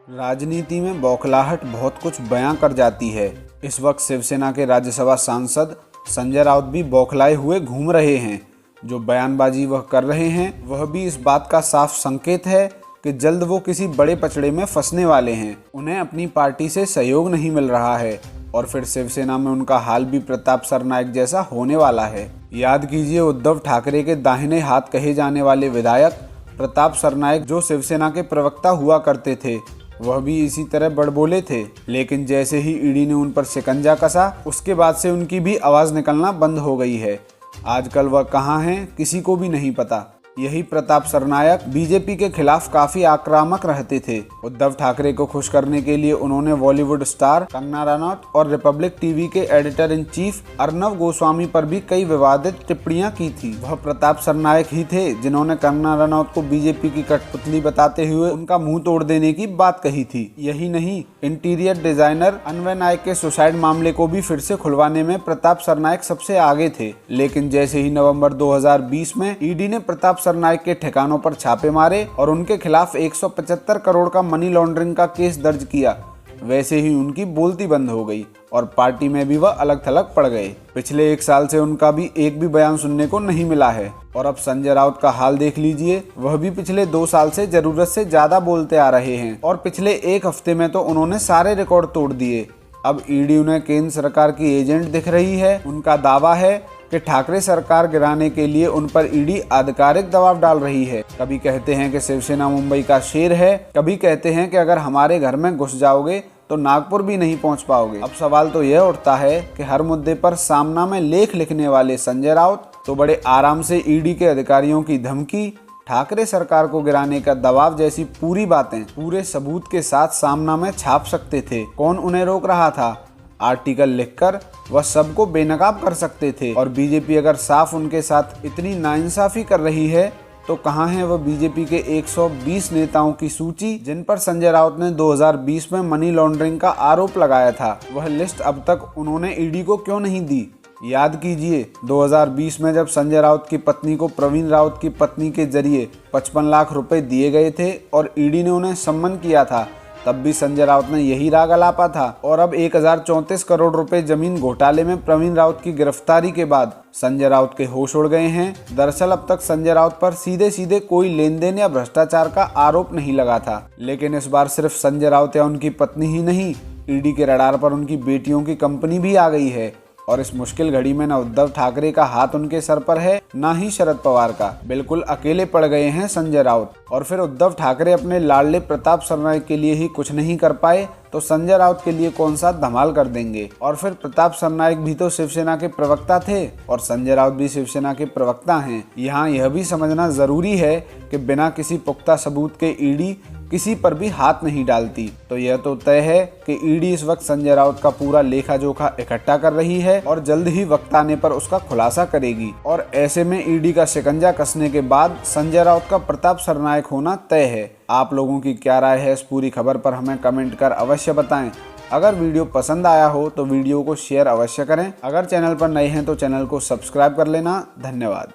राजनीति में बौखलाहट बहुत कुछ बयां कर जाती है। इस वक्त शिवसेना के राज्यसभा सांसद संजय राउत भी बौखलाए हुए घूम रहे हैं। जो बयानबाजी वह कर रहे हैं वह भी इस बात का साफ संकेत है कि जल्द वो किसी बड़े पचड़े में फंसने वाले हैं। उन्हें अपनी पार्टी से सहयोग नहीं मिल रहा है और फिर शिवसेना में उनका हाल भी प्रताप सरनाईक जैसा होने वाला है। याद कीजिए, उद्धव ठाकरे के दाहिने हाथ कहे जाने वाले विधायक प्रताप सरनाईक जो शिवसेना के प्रवक्ता हुआ करते थे, वह भी इसी तरह बड़बोले थे। लेकिन जैसे ही ईडी ने उन पर शिकंजा कसा, उसके बाद से उनकी भी आवाज़ निकलना बंद हो गई है। आजकल वह कहाँ हैं किसी को भी नहीं पता। यही प्रताप सरनाईक बीजेपी के खिलाफ काफी आक्रामक रहते थे। उद्धव ठाकरे को खुश करने के लिए उन्होंने बॉलीवुड स्टार कंगना रनौत और रिपब्लिक टीवी के editor in chief Arnab Goswami पर भी कई विवादित टिप्पणियां की थी। वह प्रताप सरनाईक ही थे जिन्होंने कंगना रनौत को बीजेपी की कठपुतली बताते हुए उनका मुंह तोड़ देने की बात कही थी। यही नहीं, इंटीरियर डिजाइनर अन्वय नायक के सुसाइड मामले को भी फिर से खुलवाने में प्रताप सरनाईक सबसे आगे थे। लेकिन जैसे ही नवंबर 2020 में ईडी ने प्रताप सरनाईक के ठिकानों पर छापे मारे और उनके खिलाफ 175 करोड़ का मनी लॉन्ड्रिंग का केस दर्ज किया, वैसे ही उनकी बोलती बंद हो गई और पार्टी में भी वह अलग थलग पड़ गए। पिछले 1 साल से उनका भी एक भी बयान सुनने को नहीं मिला है। और अब संजय राउत का हाल देख लीजिए, वह भी पिछले 2 साल से जरूरत से ज्यादा बोलते आ रहे हैं और पिछले 1 हफ्ते में तो उन्होंने सारे रिकॉर्ड तोड़ दिए। अब ईडी उन्हें केंद्र सरकार की एजेंट दिख रही है। उनका दावा है कि ठाकरे सरकार गिराने के लिए उन पर ईडी आधिकारिक दबाव डाल रही है। कभी कहते हैं कि शिवसेना मुंबई का शेर है, कभी कहते हैं कि अगर हमारे घर में घुस जाओगे तो नागपुर भी नहीं पहुंच पाओगे। अब सवाल तो यह उठता है कि हर मुद्दे पर सामना में लेख लिखने वाले संजय राउत तो बड़े आराम से ईडी के अधिकारियों की धमकी, ठाकरे सरकार को गिराने का दबाव जैसी पूरी बातें पूरे सबूत के साथ सामना में छाप सकते थे। कौन उन्हें रोक रहा था? आर्टिकल लिखकर वह सबको बेनकाब कर सकते थे। और बीजेपी अगर साफ उनके साथ इतनी नाइंसाफी कर रही है तो कहाँ है वह बीजेपी के 120 नेताओं की सूची जिन पर संजय राउत ने 2020 में मनी लॉन्ड्रिंग का आरोप लगाया था? वह लिस्ट अब तक उन्होंने ईडी को क्यों नहीं दी? याद कीजिए, 2020 में जब संजय राउत की पत्नी को प्रवीण राउत की पत्नी के जरिए 55 लाख रुपए दिए गए थे और ईडी ने उन्हें सम्मन किया था, तब भी संजय राउत ने यही राग अलापा था। और अब 1034 करोड़ रुपए जमीन घोटाले में प्रवीण राउत की गिरफ्तारी के बाद संजय राउत के होश उड़ गए हैं। दरअसल अब तक संजय राउत पर सीधे सीधे कोई लेन देन या भ्रष्टाचार का आरोप नहीं लगा था, लेकिन इस बार सिर्फ संजय राउत या उनकी पत्नी ही नहीं, ईडी के रडार पर उनकी बेटियों की कंपनी भी आ गई है। और इस मुश्किल घड़ी में न उद्धव ठाकरे का हाथ उनके सर पर है, न ही शरद पवार का। बिल्कुल अकेले पड़ गए हैं संजय राउत। और फिर उद्धव ठाकरे अपने लाडले प्रताप सरनाईक के लिए ही कुछ नहीं कर पाए तो संजय राउत के लिए कौन सा धमाल कर देंगे। और फिर प्रताप सरनाईक भी तो शिवसेना के प्रवक्ता थे और संजय राउत भी शिवसेना के प्रवक्ता हैं। यहाँ यह भी समझना जरूरी है कि बिना किसी पुख्ता सबूत के ईडी किसी पर भी हाथ नहीं डालती। तो यह तो तय है कि ईडी इस वक्त संजय राउत का पूरा लेखा जोखा इकट्ठा कर रही है और जल्द ही वक्त आने पर उसका खुलासा करेगी। और ऐसे में ईडी का शिकंजा कसने के बाद संजय राउत का प्रताप सरनाईक होना तय है। आप लोगों की क्या राय है इस पूरी खबर पर हमें कमेंट कर अवश्य बताएं। अगर वीडियो पसंद आया हो तो वीडियो को शेयर अवश्य करें। अगर चैनल पर नए हैं तो चैनल को सब्सक्राइब कर लेना। धन्यवाद।